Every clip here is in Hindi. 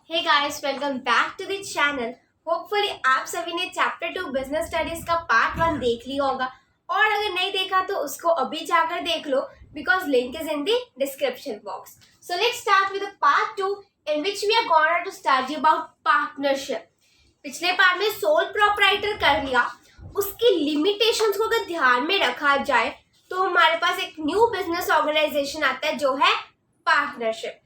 Hey guys, welcome back to the channel. Hopefully आप सभी ने चैप्टर 2 बिजनेस स्टडीज का पार्ट 1 देख लिया होगा और अगर नहीं देखा तो उसको अभी जाकर देख लो because link is in the description box. So let's start with part 2 in which we are gonna to study about partnership. पिछले पार्ट में सोल प्रोप्राइटर कर लिया, उसकी लिमिटेशंस को अगर ध्यान में रखा जाए तो हमारे पास एक न्यू बिजनेस ऑर्गेनाइजेशन आता है जो है पार्टनरशिप।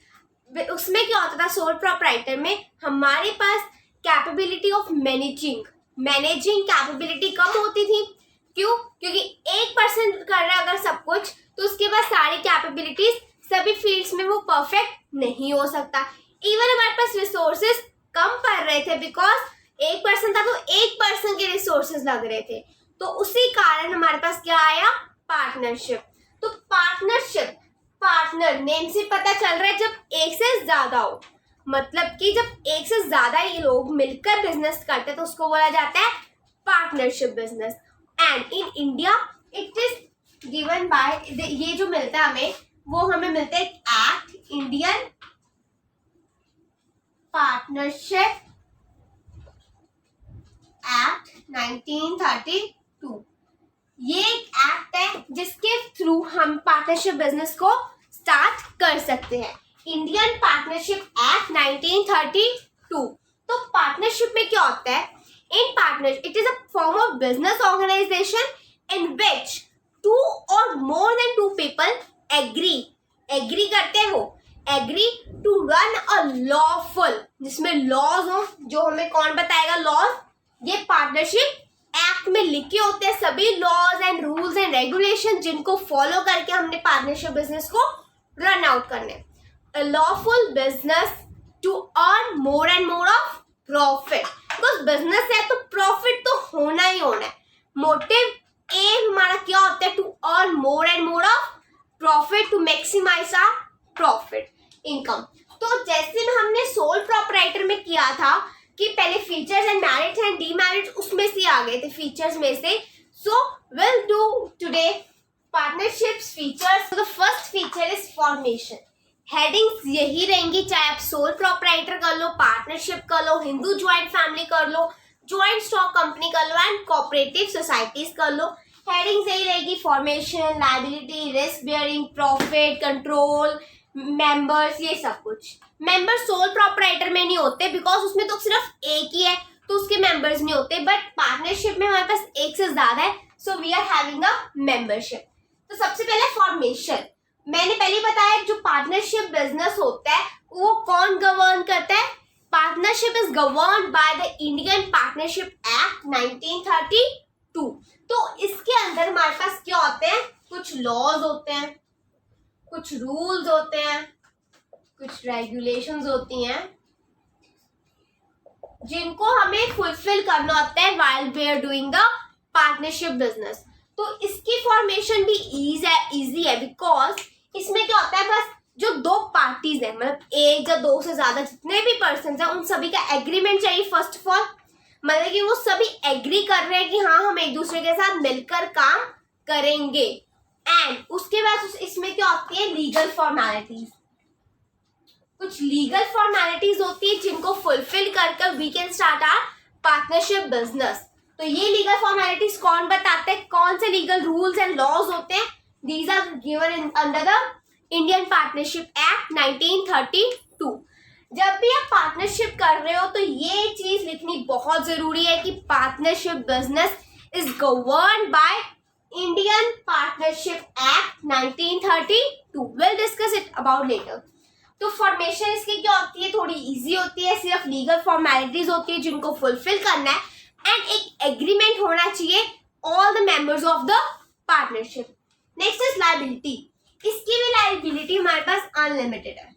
उसमें क्या होता था, सोल प्रोप्राइटर में हमारे पास कैपेबिलिटी ऑफ मैनेजिंग कैपेबिलिटी कम होती थी। क्यों? क्योंकि एक पर्सन कर रहा है अगर सब कुछ तो उसके पास सारी कैपेबिलिटीज सभी फील्ड्स में वो परफेक्ट नहीं हो सकता। इवन हमारे पास रिसोर्सेज कम पड़ रहे थे बिकॉज एक पर्सन था तो एक पर्सन के रिसोर्सेज लग रहे थे। तो उसी कारण हमारे पास क्या आया, पार्टनरशिप। तो पार्टनर नेम से पता चल रहा है जब एक से ज्यादा हो, मतलब कि जब एक से ज्यादा ही लोग मिलकर बिजनेस करते हैं तो उसको बोला जाता है partnership business. And in India it is given by, ये जो मिलता है हमें वो हमें मिलता है एक्ट, इंडियन पार्टनरशिप एक्ट 1932। ये एक एक्ट है जिसके थ्रू हम पार्टनरशिप बिजनेस को स्टार्ट कर सकते हैं। Indian partnership act 1932। तो पार्टनरशिप में क्या होता है, in partnership it is a form of business organisation in which two और more than two people agree करते हो, agree to run a lawful, जिसमें लॉज हो। जो हमें कौन बताएगा लॉज? ये पार्टनरशिप एक्ट में लिखे होते हैं सभी laws and rules and regulation जिनको फॉलो करके हमने पार्टनरशिप बिजनेस को रन आउट करने। A lawful business to earn more and more of profit. Because business है तो प्रॉफिट तो होना ही होना है। मोटिव एम हमारा क्या होता है, to earn more and more of profit, to maximise our profit income. तो जैसे में हमने सोल प्रोप्राइटर में किया था कि पहले features and merits and demerits उसमें से आ गए थे, फीचर्स में से। So will do today partnerships features. The first feature is formation. Headings यही रहेंगी, चाहे आप सोल प्रोप्राइटर कर लो, पार्टनरशिप कर लो, हिंदू ज्वाइंट फैमिली कर लो, ज्वाइंट स्टॉक कंपनी कर लो एंड कोऑपरेटिव सोसाइटीज कर लो। हेडिंग्स यही रहेगी, formation, liability, risk bearing, profit, control, members, ये सब कुछ। मेंबर सोल प्रोप्राइटर में नहीं होते बिकॉज उसमें तो सिर्फ एक ही है तो उसके मेंबर्स नहीं होते, बट पार्टनरशिप में हमारे पास एक से ज्यादा है, so we are having a membership. तो सबसे पहले फॉर्मेशन। मैंने पहले बताया जो पार्टनरशिप बिजनेस होता है वो कौन गवर्न करता है? Partnership is govern by the Indian partnership act 1932। तो इसके अंदर हमारे पास क्या होते हैं, कुछ लॉज होते हैं, कुछ रूल्स होते हैं, कुछ रेगुलेशंस होती हैं जिनको हमें फुलफिल करना होता है while we are doing the partnership business. तो इसकी फॉर्मेशन भी इजी है बिकॉज इसमें क्या होता है, बस जो दो पार्टीज है, मतलब एक या दो से ज्यादा जितने भी पर्सन है उन सभी का एग्रीमेंट चाहिए। फर्स्ट ऑफ ऑल मतलब कि वो सभी एग्री कर रहे हैं कि हाँ हम एक दूसरे के साथ मिलकर काम करेंगे। एंड उसके बाद इसमें क्या होती है, लीगल फॉर्मेलिटीज। कुछ लीगल फॉर्मेलिटीज होती है जिनको फुलफिल कर we can start our partnership business. तो ये लीगल फॉर्मेलिटीज कौन बताते हैं, कौन से लीगल रूल्स एंड लॉज होते हैं? These are given under the Indian partnership act 1932। जब भी आप पार्टनरशिप कर रहे हो तो ये चीज लिखनी बहुत जरूरी है कि partnership business is governed by Indian partnership act 1932। Will discuss it about later. तो फॉर्मेशन इसकी क्या होती है, थोड़ी इजी होती है, सिर्फ लीगल फॉर्मेलिटीज होती है जिनको फुलफिल करना है एंड एक एग्रीमेंट होना चाहिए all the members of the partnership. Next is liability. इसकी भी लायबिलिटी हमारे पास अनलिमिटेड है।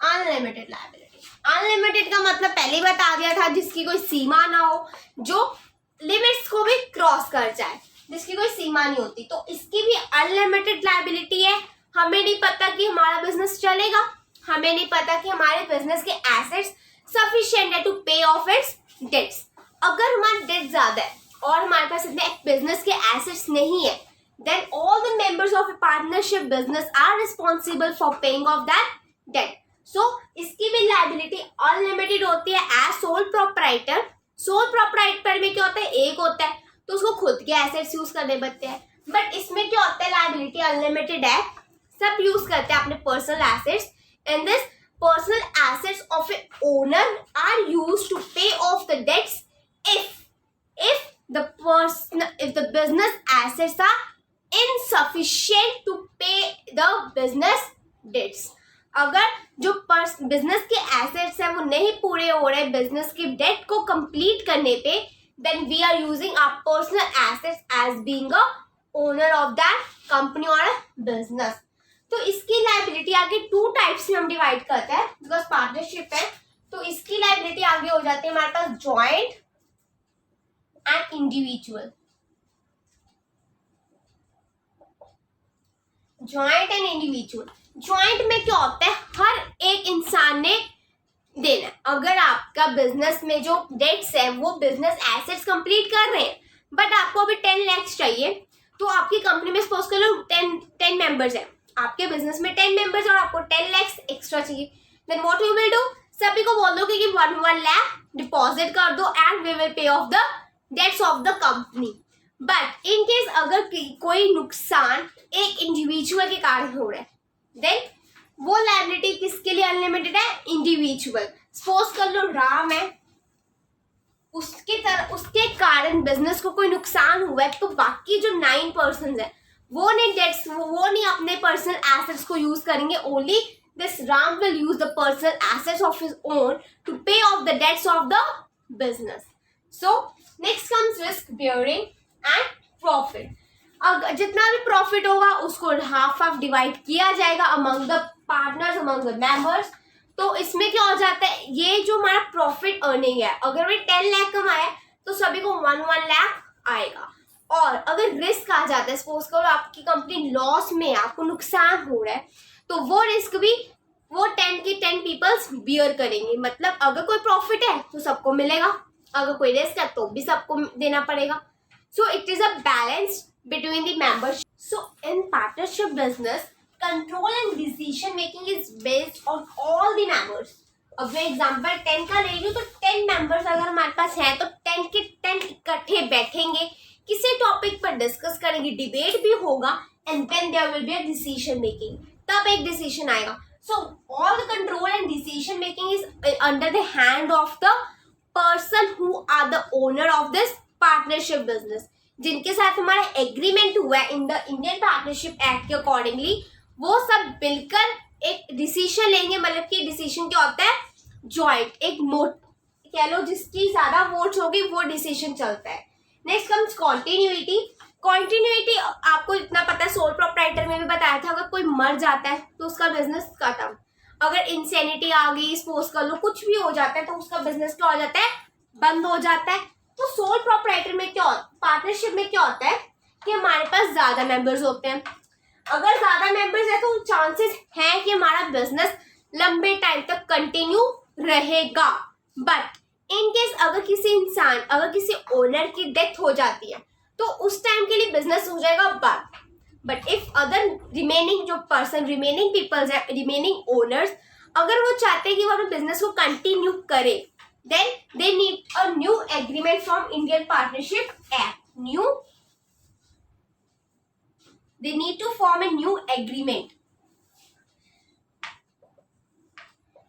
अनलिमिटेड लायबिलिटी, अनलिमिटेड का मतलब पहले ही बता दिया था, जिसकी कोई सीमा ना हो, जो लिमिट्स को भी क्रॉस कर जाए, जिसकी कोई सीमा नहीं होती। तो इसकी भी अनलिमिटेड लायबिलिटी है। हमें नहीं पता कि हमारा बिजनेस चलेगा, हमें नहीं पता कि हमारे बिजनेस के एसेट्स सफिशिएंट है to pay of its dates. अगर हमारा डेट ज्यादा है और हमारे पास इतने बिजनेस के एसेट्स नहीं है, then all the members of a partnership business are responsible for paying off that debt. So इसकी लायबिलिटी अनलिमिटेड होती है as sole proprietor. Sole proprietor में क्या होता है, एक होता है तो उसको खुद के एसेट्स यूज करने पड़ते हैं, बट इसमें क्या होता है लायबिलिटी अनलिमिटेड है, सब यूज करते हैं अपने personal assets, and this personal assets of a owner are used to pay off the debts if the business assets are insufficient to pay the business debts। अगर जो बिजनेस के एसेट्स है वो नहीं पूरे हो रहे बिजनेस की डेट को कंप्लीट करने पे, then we are using our personal assets as being a owner of that company और बिजनेस। तो इसकी लायबिलिटी आगे टू टाइप्स में हम डिवाइड करते हैं, बिकॉज पार्टनरशिप है तो इसकी लायबिलिटी आगे हो जाती है हमारे पास joint and individual. Joint and individual, joint में क्या होता है, हर एक इंसान ने देना है। अगर आपका बिजनेस में जो डेट्स है वो बिजनेस एसेट्स कंप्लीट कर रहे हैं, बट आपको अभी 10 लाख चाहिए, तो आपकी कंपनी में सपोज कर लो 10 मेंबर्स है, आपके बिजनेस में 10 मेंबर्स और आपको 10 लाख एक्स्ट्रा चाहिए, then what you will do, सभी को बोल दो कि 1 लाख डिपॉजिट कर दो and we will pay off the debts of the company. But in case अगर कोई नुकसान एक इंडिविजुअल के कारण हो रहा है, देन वो लायबिलिटी किसके लिए अनलिमिटेड है, इंडिविजुअल। सपोज कर लो राम है, उसके कारण बिजनेस को कोई नुकसान हुआ है, तो बाकी जो 9 पर्सन है वो नहीं अपने पर्सनल एसेट्स को यूज करेंगे, only this Ram will use the personal assets of his own to pay off the debts of the business. So next comes risk bearing and profit. अगर जितना भी प्रॉफिट होगा उसको हाफ डिवाइड किया जाएगा among the partners, among the members. तो इसमें क्या हो जाता है, ये जो हमारा प्रॉफिट अर्निंग है, अगर वे 10 लाख कमाया तो सभी को 1 लाख आएगा। और अगर रिस्क आ जाता है, सपोज करो आपकी कंपनी लॉस में है, आपको नुकसान हो रहा है, तो वो रिस्क भी वो 10 की 10 पीपल्स बियर करेंगे। मतलब अगर कोई प्रॉफिट है तो सबको मिलेगा, अगर कोई रिस्क है तो भी सबको देना पड़ेगा। So it is a balance between the members. So in partnership business, control and decision making is based on all the members. अब मैं एग्जाम्पल 10 का ले रही हूँ, तो 10 मेंबर्स अगर हमारे पास हैं तो 10 के 10 इकट्ठे बैठेंगे, किसी टॉपिक पर डिस्कस करेंगे, डिबेट भी होगा, and then there will be a decision making, तब एक डिसीजन आएगा। So all the control and decision making is under the hand of the person who are the owner of this partnership business. जिनके साथ हमारा एग्रीमेंट हुआ है in the Indian partnership act के अकॉर्डिंगली, वो सब मिलकर एक डिसीजन लेंगे। मतलब कि डिसीजन क्या होता है, जॉइंट, एक मोट कह लो, जिसकी ज्यादा वोट्स होगी वो डिसीजन चलता है। Next comes continuity. कॉन्टिन्यूटी आपको इतना पता है, सोल प्रोप्राइटर में भी बताया था, अगर कोई मर जाता है तो उसका बिजनेस खत्म। अगर इंसेनिटी आ गई, सपोज कर लो कुछ भी हो जाता है, तो उसका बिजनेस क्या हो जाता है, बंद हो जाता है। तो सोल प्रोप्राइटर में क्या होता है, पार्टनरशिप में क्या होता है कि हमारे पास ज्यादा मेंबर्स होते हैं। अगर ज्यादा मेंबर्स है तो चांसेस हैं कि हमारा बिजनेस लंबे टाइम तक कंटिन्यू रहेगा। बट इन केस अगर किसी ओनर की डेथ हो जाती है तो उस टाइम के लिए बिजनेस हो जाएगा बंद। But if other remaining peoples है, रिमेनिंग ओनर्स, अगर वो चाहते हैं कि वो अपने बिजनेस को कंटिन्यू करे, then they need a new agreement from Indian Partnership Act. They need to form a new agreement.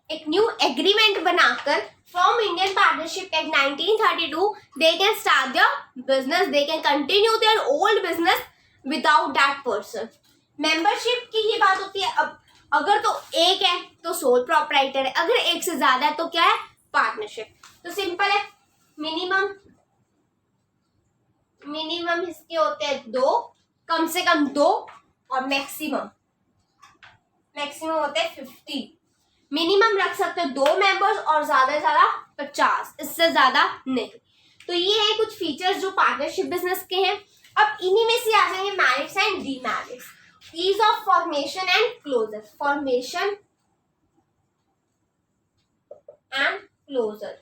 एक न्यू एग्रीमेंट बनाकर from Indian Partnership Act 1932 they can start their business, they can continue their old business without that person. Membership की ये बात होती है। अब अगर तो एक है तो सोल प्रोप्राइटर है, अगर एक से ज्यादा है तो क्या है, पार्टनरशिप। तो सिंपल है, मिनिमम इसके होते हैं 2, कम से कम 2, और मैक्सिमम होते हैं 50। मिनिमम रख सकते हो 2 मेंबर्स और ज्यादा से ज्यादा 50, इससे ज्यादा नहीं। तो ये है कुछ फीचर्स जो पार्टनरशिप बिजनेस के हैं। अब इन्हीं में से आ जाएंगे merits and demerits. Ease of formation and closure. Formation and closure,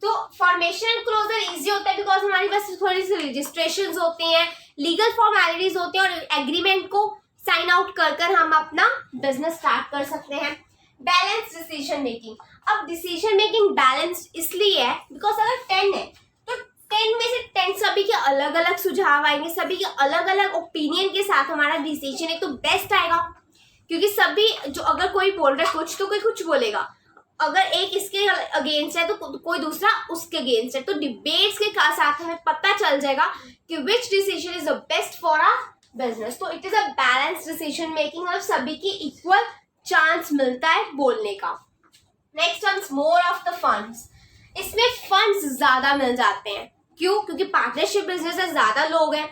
तो फॉर्मेशन एंड क्लोजर इजी होता है बिकॉज हमारे पास थोड़ी सी रजिस्ट्रेशन होती हैं, लीगल फॉर्मेलिटीज होती हैं, और एग्रीमेंट को साइन आउट कर हम अपना बिजनेस स्टार्ट कर सकते हैं। Balance decision making. अब डिसीजन मेकिंग बैलेंस इसलिए है बिकॉज अगर 10 है तो 10 में से 10 सभी के अलग अलग सुझाव आएंगे, सभी के अलग अलग ओपिनियन के साथ हमारा डिसीजन एक तो बेस्ट आएगा, क्योंकि सभी जो अगर कोई बोल रहा है कुछ तो कोई कुछ बोलेगा, अगर एक इसके अगेंस्ट है तो कोई दूसरा उसके अगेंस्ट है, तो डिबेट्स के साथ हमें पता चल जाएगा कि which decision is the best for our business. तो it is a balance decision making और सभी की इक्वल चांस मिलता है बोलने का। Next comes more of the funds. इसमें फंड्स ज्यादा मिल जाते हैं, क्यों? क्योंकि पार्टनरशिप बिजनेस है, ज्यादा लोग हैं,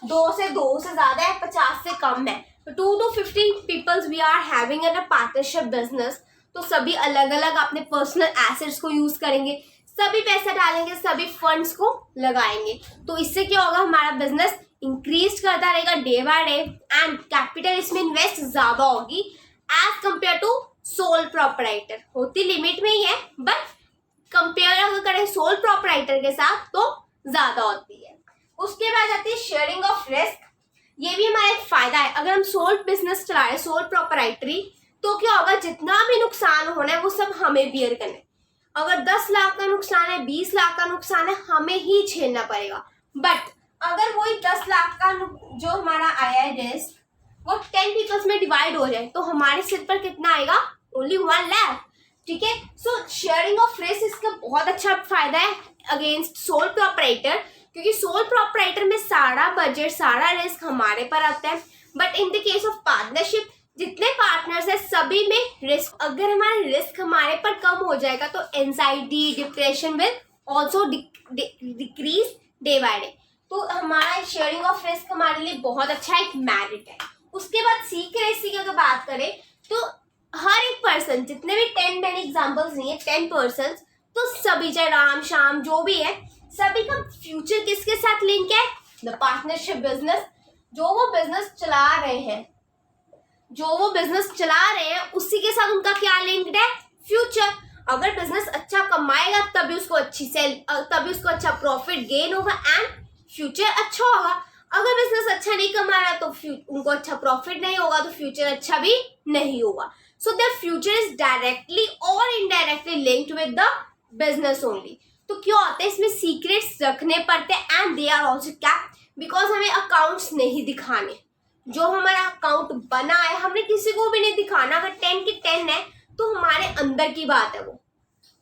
2 से ज्यादा है, 50 से कम है, तो 2 to 15 peoples we are having in a partnership business. तो सभी अलग अलग अपने पर्सनल एसेट्स को यूज करेंगे, सभी पैसा डालेंगे, सभी फंड्स को लगाएंगे, तो इससे क्या होगा, हमारा बिजनेस इंक्रीज करता रहेगा day by day and capital इसमें इन्वेस्ट ज्यादा होगी as compare to sole proprietor. होती लिमिट में ही है बट कंपेयर अगर करें सोल प्रोपराइटर के साथ तो ज्यादा होती है। उसके बाद आती है शेयरिंग ऑफ रिस्क। ये भी हमारा एक फायदा है। अगर हम सोल बिजनेस चला रहे हैं, सोल प्रोपराइटरी, तो क्या होगा, जितना भी नुकसान होना है वो सब हमें बियर करना है। अगर 10 लाख का नुकसान है, 20 लाख का नुकसान है, हमें ही झेलना पड़ेगा। बट अगर वही 10 लाख का जो हमारा आया है रिस्क वो 10 पीपल्स में डिवाइड हो जाए तो हमारे सिर पर कितना आएगा, ओनली 1 लाख। ठीक है, सो शेयरिंग ऑफ रिस्क इसका बहुत अच्छा फायदा है अगेंस्ट सोल प्रोपराइटर, क्योंकि सोल प्रोपराइटर में सारा बजट, सारा रिस्क हमारे पर आता है। But in the case of partnership जितने पार्टनर्स है सभी में रिस्क, अगर हमारा रिस्क हमारे पर कम हो जाएगा तो anxiety, depression will also decrease day by day. तो हमारा शेयरिंग ऑफ रिस्क हमारे लिए बहुत अच्छा एक मेरिट है। उसके बाद सीक्रेसी की अगर बात करें तो हर एक पर्सन, जितने भी 10 मैंने एग्जांपल्स नहीं है, 10 पर्सन, तो सभी चाहे राम श्याम जो भी है, सभी का फ्यूचर किसके साथ लिंक है, द पार्टनरशिप बिजनेस। जो वो बिजनेस चला रहे हैं उसी के साथ उनका क्या लिंक्ड है, फ्यूचर। अगर बिजनेस अच्छा कमाएगा तभी उसको अच्छा प्रॉफिट गेन होगा एंड फ्यूचर अच्छा होगा। अगर बिजनेस अच्छा नहीं कमा रहा तो उनको अच्छा प्रॉफिट नहीं होगा तो फ्यूचर अच्छा भी नहीं होगा। So their future is directly और indirectly linked with the business only. तो क्या होता है, इसमें सीक्रेट्स रखने पड़ते हैं and they are also kept, because हमें अकाउंट्स नहीं दिखाने। जो हमारा अकाउंट बना है हमने किसी को भी नहीं दिखाना। अगर 10 की 10 है तो हमारे अंदर की बात है वो।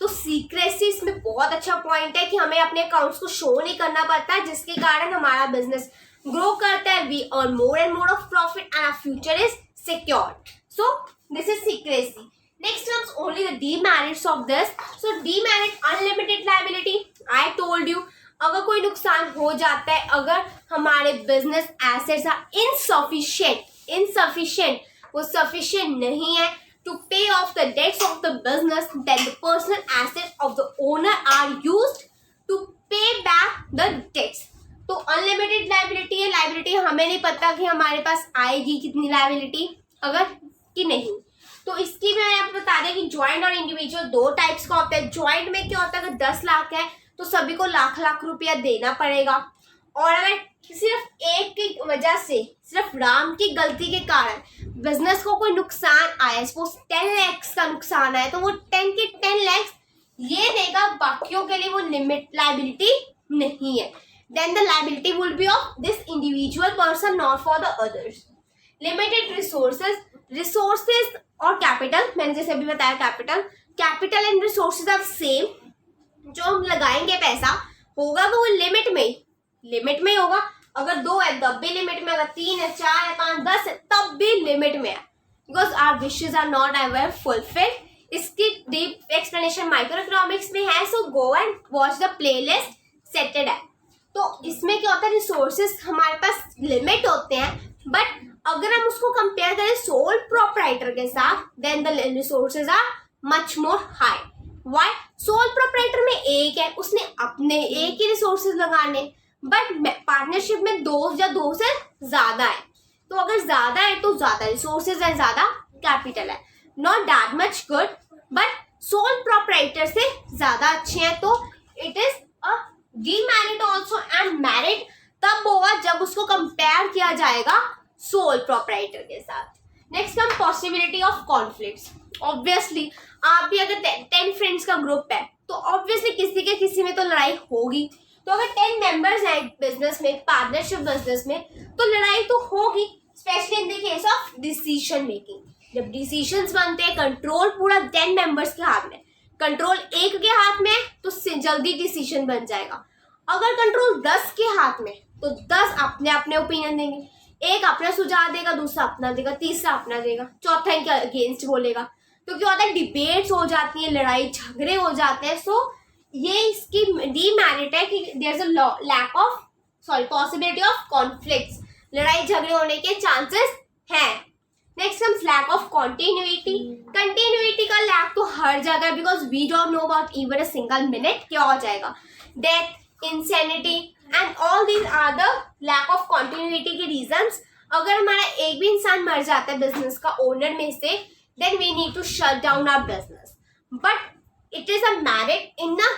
तो सीक्रेसी इसमें बहुत अच्छा पॉइंट है कि हमें अपने अकाउंट्स को शो नहीं करना पड़ता, जिसके कारण हमारा बिजनेस ग्रो करता है, we earn more and more of profit and our future is secured. So this is secrecy. Next comes only the demerits of this. So demerit, unlimited liability. I told you, अगर कोई नुकसान हो जाता है, अगर हमारे बिजनेस एसेट्स आर इनसफिशिएंट, वो सफिशिएंट नहीं है to pay off the debts of the business, then the personal assets of the owner are used to pay back the debts. तो अनलिमिटेड लाइबिलिटी है, लाइबिलिटी हमें नहीं पता कि हमारे पास आएगी कितनी लाइबिलिटी अगर कि नहीं। तो इसकी भी मैंने आपको बता दें कि ज्वाइंट और इंडिविजुअल 2 टाइप्स का होता है। ज्वाइंट में क्या होता है, अगर 10 लाख है तो सभी को लाख रुपया देना पड़ेगा, और अगर सिर्फ एक की वजह से, सिर्फ राम की गलती के कारण बिजनेस को कोई नुकसान आया, सपोज 10 लाख का नुकसान आया, तो वो 10 के 10 लाख ये देगा, बाकियों के लिए वो लिमिट लाइबिलिटी नहीं है। Then the liability will be of this individual person, not for the others. Limited resources और कैपिटल, मैंने जैसे अभी बताया capital and resources are same. जो हम लगाएंगे पैसा होगा वो लिमिट में होगा। अगर 2 है तब भी लिमिट में, अगर 3 है, 4 है, 5, 10 है तब भी लिमिट में है, because our wishes are not ever fulfilled. इसकी डीप एक्सप्लेनेशन माइक्रोइकोनॉमिक्स में है, so go and watch the playlist सेटेड है। तो इसमें क्या होता है, रिसोर्सेज हमारे पास लिमिट होते हैं, बट अगर हम उसको कंपेयर करें सोल प्रोपराइटर के साथ, then the resources are much more high. Why? Sole proprietor में एक है, उसने अपने एक ही रिसोर्सेज लगाने, बट पार्टनरशिप में 2 या 2 से ज्यादा है। तो अगर ज्यादा है तो ज्यादा रिसोर्सेज है, ज्यादा कैपिटल है, not that much good, but sole proprietor से ज्यादा अच्छे हैं। तो it is a demerit also and merit तब होगा जब उसको कंपेयर किया जाएगा सोल प्रोपराइटर के साथ। Next come possibility of conflicts. Obviously आप भी अगर 10 फ्रेंड्स का ग्रुप है तो ऑब्वियसली किसी के किसी में तो लड़ाई होगी। तो अगर 10 मेंबर्स हैं बिजनेस में, पार्टनरशिप बिजनेस में, तो लड़ाई तो होगी, specially in the case of decision making. जब डिसीजंस बनते हैं, कंट्रोल पूरा 10 मेंबर्स के हाथ में, कंट्रोल एक के हाथ में तो जल्दी डिसीजन बन जाएगा। अगर कंट्रोल 10 के हाथ में तो 10 अपने अपने ओपिनियन देंगे, एक अपना सुझाव देगा, दूसरा अपना देगा, तीसरा अपना देगा, चौथा इनके अगेंस्ट बोलेगा। तो क्या होता है, डिबेट्स हो जाती है, लड़ाई झगड़े हो जाते हैं। सो ये इसकी डीमेरिट है कि there is a lack of possibility of conflicts, लड़ाई झगड़े होने के चांसेस हैं। Next comes lack of continuity. Continuity का लैक तो हर जगह है, because we don't know about even a single minute क्या हो जाएगा। Death, insanity and all these are the lack of continuity के रीजंस। अगर हमारा एक भी इंसान मर जाता है बिजनेस का ओनर में से, then we need to shut down our business. But it is a merit in a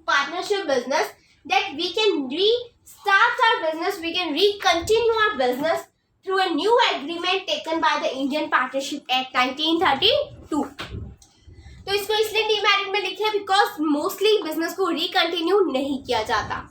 partnership business that we can restart our business, we can recontinue our business through a new agreement taken by the Indian Partnership Act 1932. तो इसको इसलिए डीमेरिट में लिखे बिकॉज मोस्टली बिजनेस को रिकंटिन्यू नहीं किया जाता।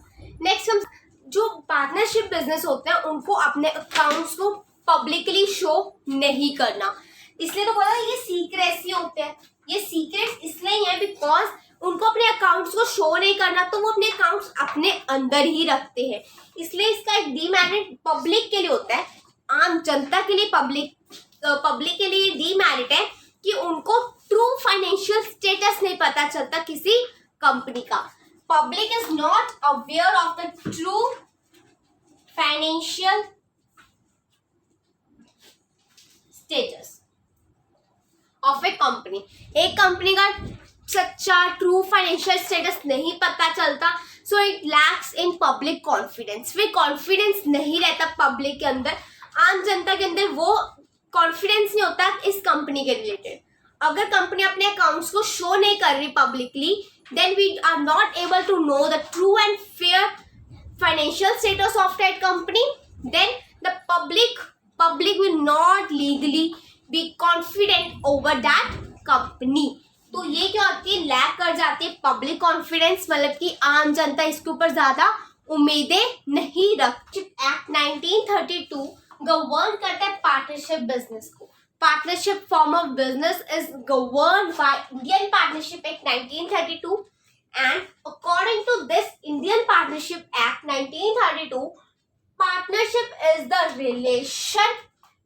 नेक्स्ट हम जो पार्टनरशिप बिजनेस होते हैं उनको अपने अकाउंट्स को पब्लिकली शो नहीं करना, इसलिए तो बोला ये सीक्रेसी होते हैं। ये सीक्रेट्स इसलिए है बिकॉज उनको अपने अकाउंट्स को शो नहीं करना, तो वो अपने अकाउंट्स अपने अंदर ही रखते हैं। इसलिए इसका एक डीमेरिट पब्लिक के लिए होता है, आम जनता के लिए, पब्लिक के लिए डीमेरिट है कि उनको ट्रू फाइनेंशियल स्टेटस नहीं पता चलता किसी कंपनी का। Public is not aware of the true financial status of A company. एक कंपनी का सच्चा ट्रू फाइनेंशियल स्टेटस नहीं पता चलता, so it lacks in public confidence. फिर कॉन्फिडेंस नहीं रहता पब्लिक के अंदर, आम जनता के अंदर वो कॉन्फिडेंस नहीं होता इस कंपनी के रिलेटेड। अगर कंपनी अपने अकाउंट्स को शो नहीं कर रही publicly, then we are not able to know the true and fair financial status of that company. Then the public will not legally be confident over that company। तो ये क्या होती है, लैक कर जाती है पब्लिक कॉन्फिडेंस, मतलब कि आम जनता इसके ऊपर ज्यादा उम्मीदें नहीं रखती। एक्ट 1932 गवर्न करता है पार्टनरशिप बिजनेस को। Partnership form of business is govern by Indian partnership act 1932 and according to this Indian partnership act 1932, partnership is the relation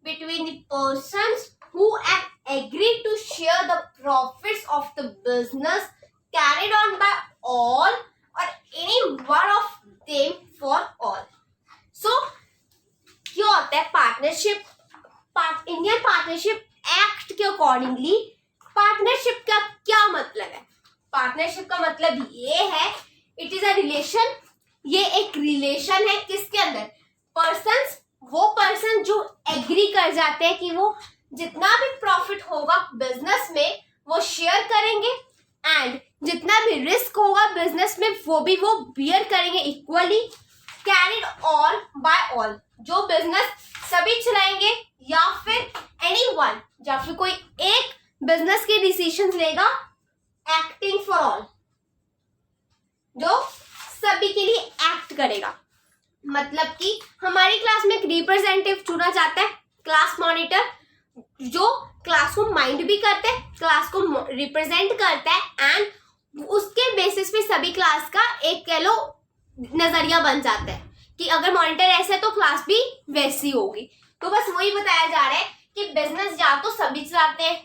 between the persons who have agreed to share the profits of the business carried on by all or any one of them for all। So क्या होता है पार्टनरशिप, इंडियन पार्टनरशिप एक्ट के अकॉर्डिंगली पार्टनरशिप का क्या मतलब है? पार्टनरशिप का मतलब ये है, इट इज अ रिलेशन। ये एक रिलेशन है किसके अंदर, पर्सन्स, वो पर्सन जो एग्री कर जाते हैं कि वो जितना भी प्रॉफिट होगा बिजनेस में वो शेयर करेंगे, एंड जितना भी रिस्क होगा बिजनेस में वो बियर करेंगे equally, carried on by all. जो बिजनेस सभी चलाएंगे या फिर एनीवन, या फिर कोई एक बिजनेस के डिसीजंस लेगा एक्टिंग फॉर ऑल, जो सभी के लिए एक्ट करेगा। मतलब कि हमारी क्लास में एक रिप्रेजेंटेटिव चुना जाता है, क्लास मॉनिटर, जो क्लास को माइंड भी करता है, क्लास को रिप्रेजेंट करता है, एंड उसके बेसिस पे सभी क्लास का एक कह लो नजरिया बन जाता है कि अगर मॉनिटर ऐसा है तो क्लास भी वैसी होगी। तो बस वही बताया जा रहा है कि बिजनेस या तो सभी चलाते हैं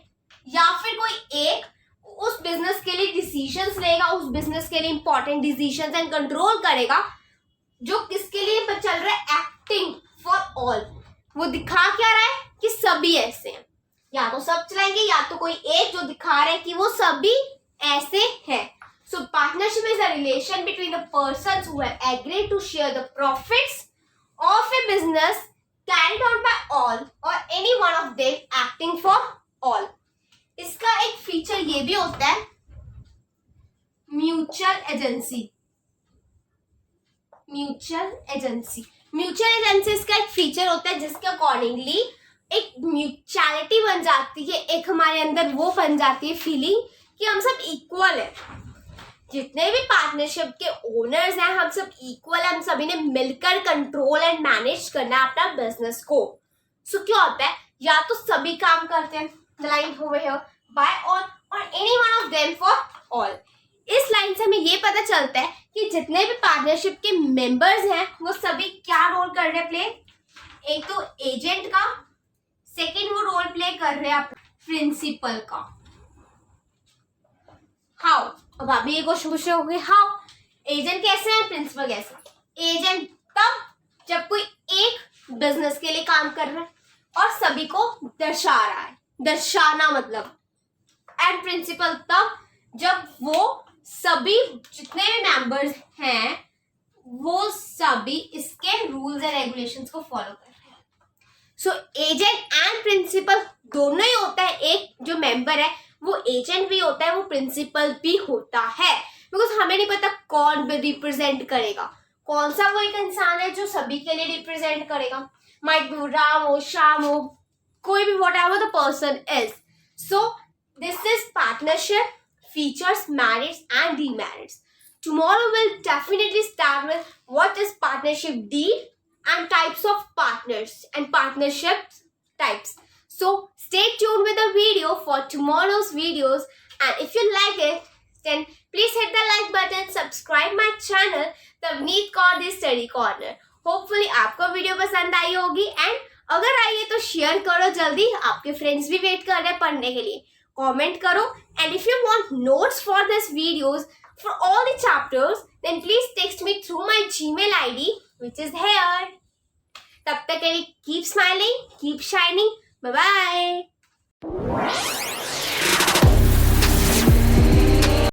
या फिर कोई एक उस बिजनेस के लिए डिसीजंस लेगा, उस बिजनेस के लिए इंपॉर्टेंट डिसीजंस एंड कंट्रोल करेगा, जो किसके लिए चल रहा है, एक्टिंग फॉर ऑल। वो दिखा क्या रहा है कि सभी ऐसे हैं, या तो सब चलाएंगे या तो कोई एक जो दिखा रहा है कि वो सभी ऐसे हैं। So partnership is a relation between the persons who have agreed to share the profits of a business carried on by all or any one of them acting for all. इसका एक फीचर ये भी होता है म्यूचुअल एजेंसी। म्यूचुअल एजेंसी इसका एक फीचर होता है जिसके अकॉर्डिंगली एक म्यूचुअलिटी बन जाती है, एक हमारे अंदर वो बन जाती है फीलिंग कि हम सब इक्वल है। जितने भी पार्टनरशिप के ओनर्स हैं हम सब इक्वल है, हम सभी ने मिलकर कंट्रोल एंड मैनेज करना है अपना बिजनेस को। सो क्या होता है, या तो सभी काम करते हैं, the line over here, by all or any one of them for all. इस लाइन से हमें ये पता चलता है कि जितने भी पार्टनरशिप के मेंबर्स हैं वो सभी क्या रोल कर रहे हैं प्ले। एक तो एजेंट का, सेकेंड वो रोल प्ले कर रहे हैं प्रिंसिपल का। हाउ, अब अभी ये क्वेश्चन पूछ रहे होंगे हाउ, एजेंट कैसे है, प्रिंसिपल कैसे है। एजेंट तब जब कोई एक बिजनेस के लिए काम कर रहा है और सभी को दर्शा रहा है, दर्शाना मतलब। एंड प्रिंसिपल तब जब वो सभी जितने भी मेंबर्स हैं वो सभी इसके रूल्स एंड रेगुलेशंस को फॉलो कर रहे हैं। सो एजेंट एंड प्रिंसिपल दोनों ही होता है। एक जो मेंबर है वो एजेंट भी होता है, वो प्रिंसिपल भी होता है, बिकॉज हमें नहीं पता कौन रिप्रेजेंट करेगा, कौन सा वो एक इंसान है जो सभी के लिए रिप्रेजेंट करेगा। माइट बी राम हो, श्याम हो, कोई भी whatever the person is. So this is partnership, features, merits and demerits. Tomorrow we'll definitely start with what is partnership deed and types of partners and partnership types. So stay tuned with the video for tomorrow's videos, and if you like it then please hit the like button, subscribe my channel Tavneet Kaur Study Corner. Hopefully आपको वीडियो पसंद आई होगी, एंड अगर आई है तो शेयर करो जल्दी, आपके फ्रेंड्स भी वेट कर रहे हैं पढ़ने के लिए। कमेंट करो, and if you want notes for this videos for all the chapters then please text me through my Gmail ID which is here. तब तक के लिए keep smiling, keep shining, bye bye.